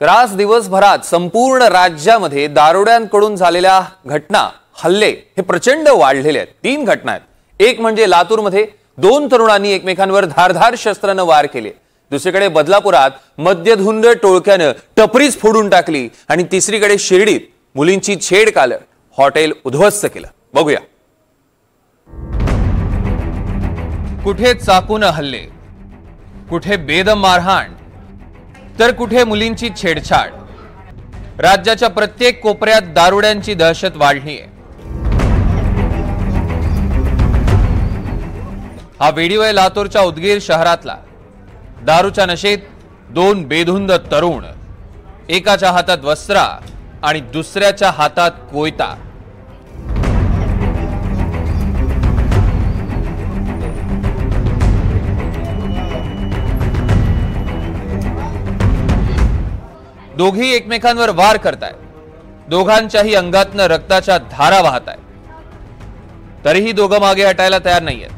तर आज दिवसभरात संपूर्ण राज्यामध्ये दारुड्यांकडून झालेल्या घटना हल्ले हे प्रचंड वाढलेले आहेत। 3 घटना आहेत। एक म्हणजे लातूरमध्ये 2 तरुणांनी एकमेकांवर धारधार शस्त्राने वार केले। दुसरीकडे बदलापुरात मद्यधुंद टोळक्याने टपरीच फोडून टाकली आणि तिसरीकडे शिर्डीत मुलींची छेड काढत हॉटेल उद्ध्वस्त केलं। बघूया। कुठे चाकून हल्ले, कुठे बेदम मारहाण, तर कुठे मुलींची छेडछाड। राज्याच्या प्रत्येक कोपऱ्यात दारुड्यांची दहशत वाढली आहे। हा व्हिडिओ आहे लातूरच्या उदगीर शहरातला। दारूच्या नशेत 2 बेधुंद तरुण, एकाच्या हातात वस्त्रा आणि दुसऱ्याच्या हातात कोयता। दोघी एकमेकांवर वार करतायत। दोघांच्याही अंगातनं रक्ताच्या धारा वाहत आहेत, तरीही दोघं मागे हटायला तयार नाहीयेत।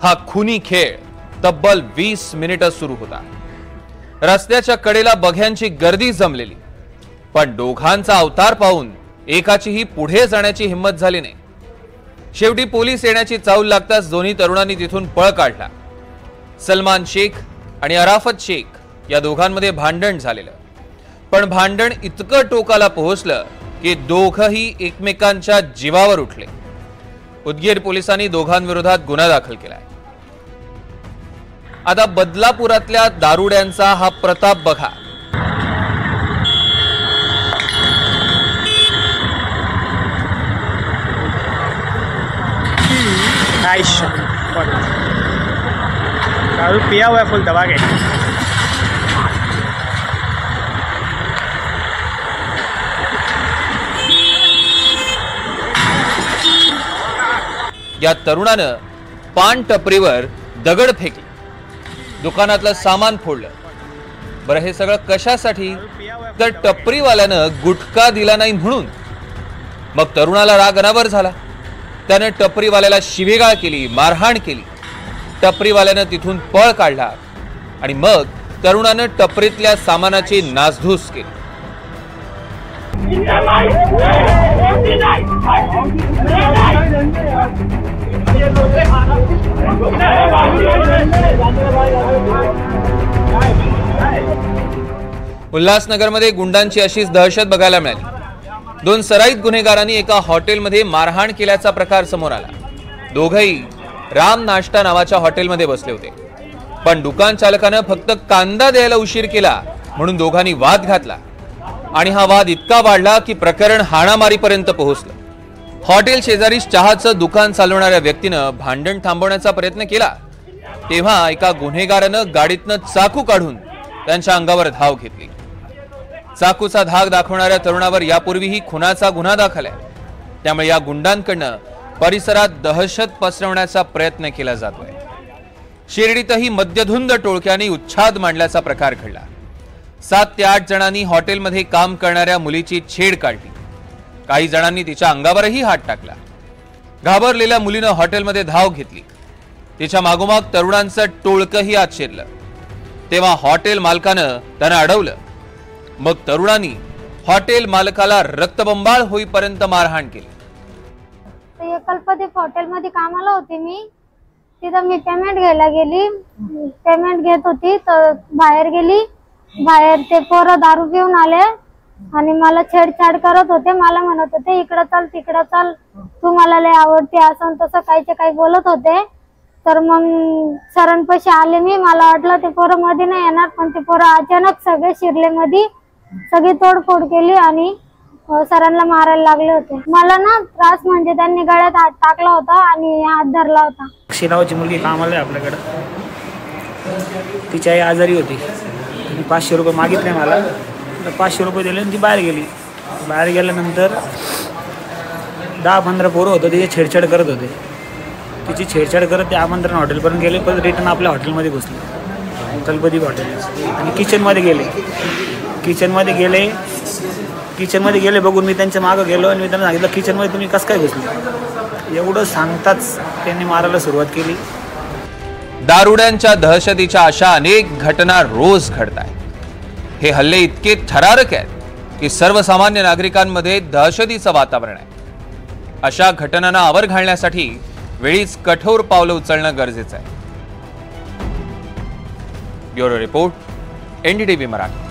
हा खुनी खेळ तब्बल 20 मिनिटं सुरू होता। रस्त्याच्या कडेला बघ्यांची गर्दी जमलेली, पण दोघांचा अवतार पाहून एकाचीही पुढे जाण्याची हिंमत झाली नाही। शेवटी पोलीस येण्याची चाहूल लागताच दोन्ही तरुणांनी तिथून पळ काढला। सलमान शेख आणि अराफत शेख या दोघांमध्ये भांडण झालेलं, पण भांडण इतकं टोकाला पोहोचलं की दोघंही एकमेकांच्या जीवावर उठले। उदगीर पोलिसांनी दोघांविरोधात गुन्हा दाखल केलाय। आता बदलापुरातल्या दारुड्यांचा हा प्रताप बघा। दारू पिया हुआ है, फुल दबा के। या तरुणानं पान टपरीवर दगड फेकले, दुकानातलं सामान फोडलं। बरं, हे सगळं कशासाठी? तर टपरीवाल्यानं गुटखा दिला नाही म्हणून। मग तरुणाला राग अनावर झाला, त्यानं टपरीवाल्याला शिवेगाळ केली, मारहाण केली। टपरीवाल्यानं तिथून पळ काढला आणि मग तरुणानं टपरीतल्या सामानाची नासधूस केली। उल्हासनगरमध्ये गुंडांची अशीच दहशत बघायला मिळाली। 2 सराईत गुन्हेगारांनी एका हॉटेलमध्ये मारहाण केल्याचा प्रकार समोर आला। दोघंही राम नाश्ता नावाच्या हॉटेलमध्ये बसले होते, पण दुकान चालकानं फक्त कांदा द्यायला उशीर केला म्हणून दोघांनी वाद घातला आणि हा वाद इतका वाढला की प्रकरण हाणामारीपर्यंत पोहोचलं। हॉटेल शेजारी चहाचं दुकान चालवणाऱ्या व्यक्तीनं भांडण थांबवण्याचा प्रयत्न केला, तेव्हा एका गुन्हेगारानं गाडीतनं चाकू काढून त्यांच्या अंगावर धाव घेतली। चाकूचा धाक दाखवणाऱ्या तरुणावर यापूर्वीही खुनाचा गुन्हा दाखल आहे, त्यामुळे या गुंडांकडनं परिसरात दहशत पसरवण्याचा प्रयत्न केला जातोय। शिर्डीतही मद्यधुंद टोळक्याने उच्छाद मांडल्याचा प्रकार घडला। 7 ते 8 जणांनी हॉटेलमध्ये काम करणाऱ्या मुलीची छेड काढली। काही जणांनी तिच्या अंगावरही हात टाकला। घाबरलेल्या मुलीनं हॉटेलमध्ये धाव घेतली, तिच्या मागोमाग तरुणांचं टोळकंही आत शिरलं। तेव्हा हॉटेल मालकानं त्यांना अडवलं। मग तरुणांनी हॉटेल मालकाला रक्तबंबाळ होईपर्यंत मारहाण केली। कल्पदीप हॉटेलमध्ये कामाला होते मी। तिथं मी पेमेंट घ्यायला गेली, पेमेंट घेत होती तर बाहेर गेली। बाहेर ते पोरं दारू पिऊन आले आणि मला छेडछाड करत होते। मला म्हणत होते इकडं चल तिकडं चल, तू मला लय आवडते, असं तसं काहीचे काही बोलत होते। तर मग सरांपाशी आले मी। मला वाटलं ते पोरं मध्ये नाही येणार, पण ते पोरं अचानक सगळे शिरले मध्ये, सगळी तोडफोड केली आणि सरांना मारायला लागले होते। मला ना त्रास म्हणजे त्यांनी गळ्यात हात टाकला होता आणि हात धरला होता। शिरावची मुलगी कामाला आहे आपल्याकडे, तिची आई आजारी होती। 500 रुपये मागितले मला, 500 रुपये दिले आणि ती बाहेर गेली। बाहेर गेल्यानंतर 10-15 पोरं होतं, तिचे छेडछाड करत होते। तिची छेडछाड करत ते आमंत्रण हॉटेलपर्यंत गेले, पण रिटर्न आपल्या हॉटेलमध्ये घुसले, कल्पदीप हॉटेल। आणि किचनमध्ये गेले बघून मी त्यांच्या मागं गेलो आणि मी त्यांना सांगितलं किचनमध्ये तुम्ही कसं काय घुसले। एवढं सांगताच त्यांनी मारायला सुरुवात केली। दारुड्यांच्या दहशतीच्या अशा अनेक घटना रोज घडतात। हे हल्ले इतके थरारक आहेत की सर्वसामान्य नागरिकांमध्ये दहशतीचं वातावरण आहे. अशा घटनांना आवर घालण्यासाठी वेळीच कठोर पावलं उचलणं गरजेचं आहे. Bureau report, NDTV Marathi.